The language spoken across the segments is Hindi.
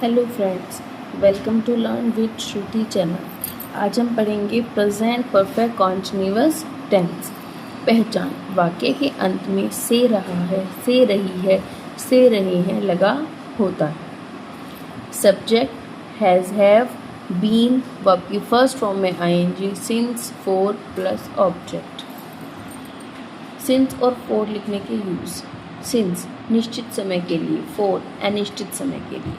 Hello friends, welcome to learn with Shruti channel. आज हम पढ़ेंगे प्रेजेंट परफेक्ट कॉन्टिन्यूअस टेंस। पहचान, वाक्य के अंत में से रहा है, से रही है, से रहे हैं लगा होता है। Subject has, have, been, verb की फर्स्ट फॉर्म में ING, since, for plus object. Since और फॉर लिखने के यूज़। सिंस निश्चित समय के लिए, फॉर अनिश्चित समय के लिए।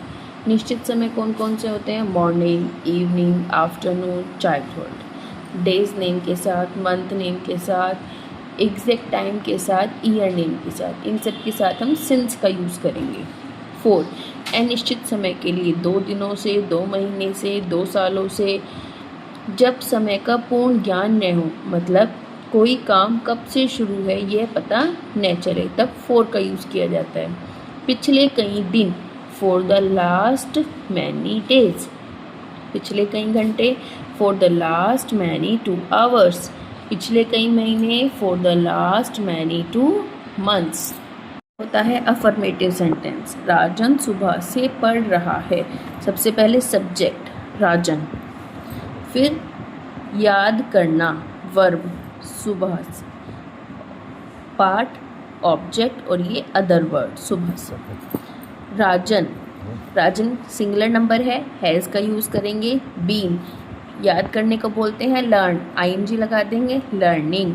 निश्चित समय कौन कौन से होते हैं? Morning, evening, afternoon, childhood. Days name के साथ, मंथ नेम के साथ, एग्जैक्ट टाइम के साथ, ईयर नेम के साथ, इन सब के साथ हम सिंस का यूज़ करेंगे। फॉर अनिश्चित समय के लिए, 2 दिनों से, 2 महीने से, 2 सालों से, जब समय का पूर्ण ज्ञान न हो, मतलब कोई काम कब से शुरू है यह पता न चले, तब फॉर का यूज़ किया जाता है। पिछले कई दिन, for the last many days. पिछले कई घंटे, for the last many 2 hours. पिछले कई महीने, for the last many 2 months. होता है अफर्मेटिव सेंटेंस। राजन सुबह से पढ़ रहा है। सबसे पहले सब्जेक्ट राजन, फिर याद करना वर्ब सुबह से, पार्ट ऑब्जेक्ट और ये अदर वर्ड सुबह से। राजन, राजन सिंगुलर नंबर है, हैज़ का यूज़ करेंगे। बीन याद करने को बोलते हैं, लर्न आईएनजी लगा देंगे, लर्निंग।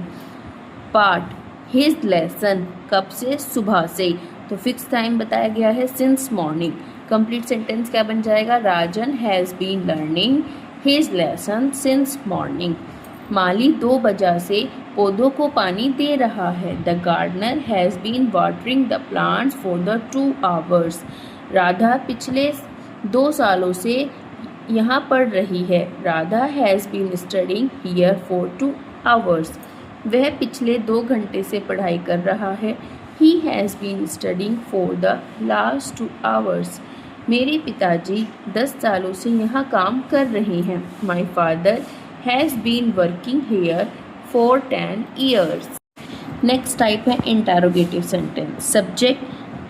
पार्ट हिज लेसन, कब से? सुबह से, तो फिक्स टाइम बताया गया है, सिंस मॉर्निंग। कंप्लीट सेंटेंस क्या बन जाएगा? Rajan has been learning his lesson since morning. माली 2 बजे से पौधों को पानी दे रहा है। The gardener has been watering the plants for the 2 hours. Radha पिछले 2 सालों से यहाँ पढ़ रही है। Radha has been studying here for 2 hours. वह पिछले 2 घंटे से पढ़ाई कर रहा है। He has been studying for the last 2 hours. मेरे पिताजी 10 सालों से यहाँ काम कर रहे हैं। My father has been working here for 10 years। Next type है interrogative sentence. Subject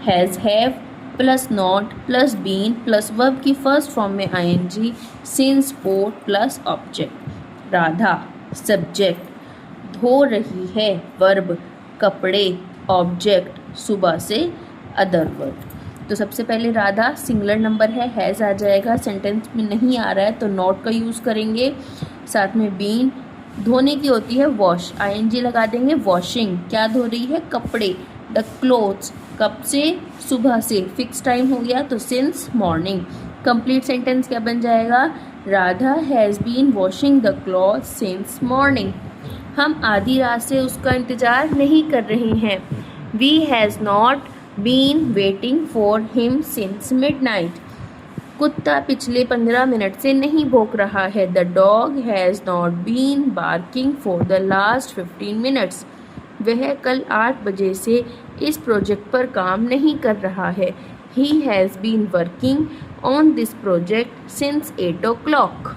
has, have plus not plus been plus verb की फर्स्ट फॉर्म में ING, since, for plus object. Radha subject, धो रही है वर्ब, कपड़े ऑब्जेक्ट, सुबह से अदर वर्ड। तो सबसे पहले राधा सिंगुलर नंबर है, हैज़ आ जाएगा। सेंटेंस में नहीं आ रहा है तो नॉट का यूज़ करेंगे। साथ में बीन धोने की होती है, वॉश आईएनजी लगा देंगे, वॉशिंग क्या धो रही है? कपड़े। द क्लोथ्स कब से? सुबह से, फिक्स टाइम हो गया तो सिंस मॉर्निंग। कंप्लीट सेंटेंस क्या बन जाएगा? Radha has been washing the clothes since morning. हम आधी रात से उसका इंतज़ार नहीं कर रहे हैं। We has not been waiting for him since midnight. कुत्ता पिछले 15 मिनट से नहीं भौंक रहा है। The dog has not been barking for the last 15 minutes. वह कल 8 बजे से इस प्रोजेक्ट पर काम नहीं कर रहा है। He has been working on this project since 8 o'clock।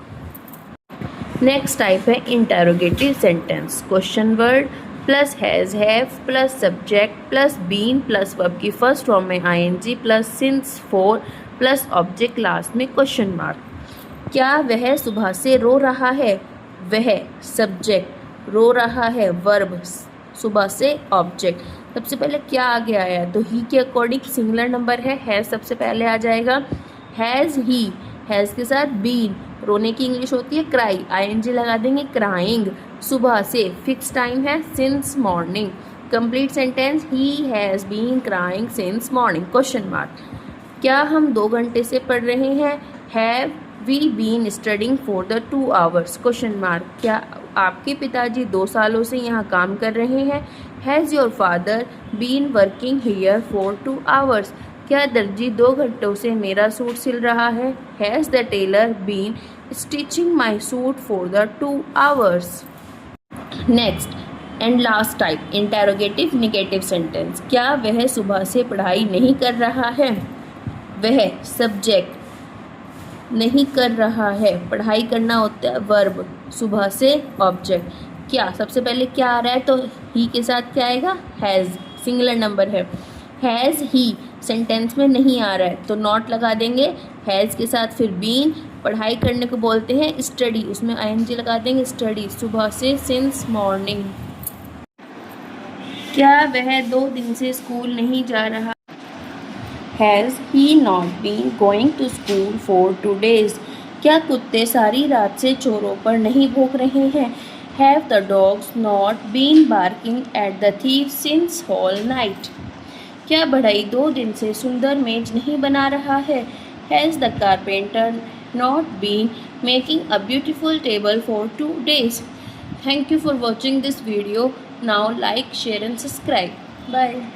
Next type है interrogative sentence. Question word plus has, have plus subject plus been plus verb की फर्स्ट फॉर्म में ING plus since, for plus object, last में क्वेश्चन मार्क। क्या वह सुबह से रो रहा है? वह सब्जेक्ट, रो रहा है वर्ब, सुबह से ऑब्जेक्ट। सबसे पहले क्या आगे आया? तो ही के अकॉर्डिंग सिंगुलर नंबर है, हैज़ सबसे पहले आ जाएगा। हैज़ ही, हैज़ के साथ बीन, रोने की इंग्लिश होती है क्राई, आईएनजी लगा देंगे, क्राइंग। सुबह से, फिक्स टाइम है, since morning. Complete sentence he has been crying since morning, question mark. क्या हम 2 घंटे से पढ़ रहे हैं? Have we been studying for the 2 hours, question mark. क्या आपके पिताजी 2 सालों से यहाँ काम कर रहे हैं? Has your father been working here for 2 hours. क्या दर्जी 2 घंटों से मेरा सूट सिल रहा है? Has the tailor been stitching my suit for the 2 hours. Next and last type interrogative negative sentence. क्या वह सुबह से पढ़ाई नहीं कर रहा है? वह सब्जेक्ट, नहीं कर रहा है, पढ़ाई करना होता है वर्ब, सुबह से ऑब्जेक्ट। क्या सबसे पहले क्या आ रहा है? तो ही के साथ क्या आएगा? हैज़ सिंगुलर नंबर है। हैज़ ही सेंटेंस में नहीं आ रहा है तो नॉट लगा देंगे, हैज़ के साथ फिर बीन। पढ़ाई करने को बोलते हैं स्टडी, उसमें आईएनजी लगा देंगे स्टडी, सुबह से सिंस मॉर्निंग। क्या वह 2 दिन से स्कूल नहीं जा रहा? Has he not been going to school for 2 days? क्या कुत्ते सारी रात से चोरों पर नहीं भौंक रहे हैं? Have the dogs not been barking at the thief since whole night? क्या बढ़ई 2 दिन से सुंदर मेज नहीं बना रहा है? Has the carpenter not been making a beautiful table for 2 days? Thank you for watching this video. Now like, share and subscribe. Bye.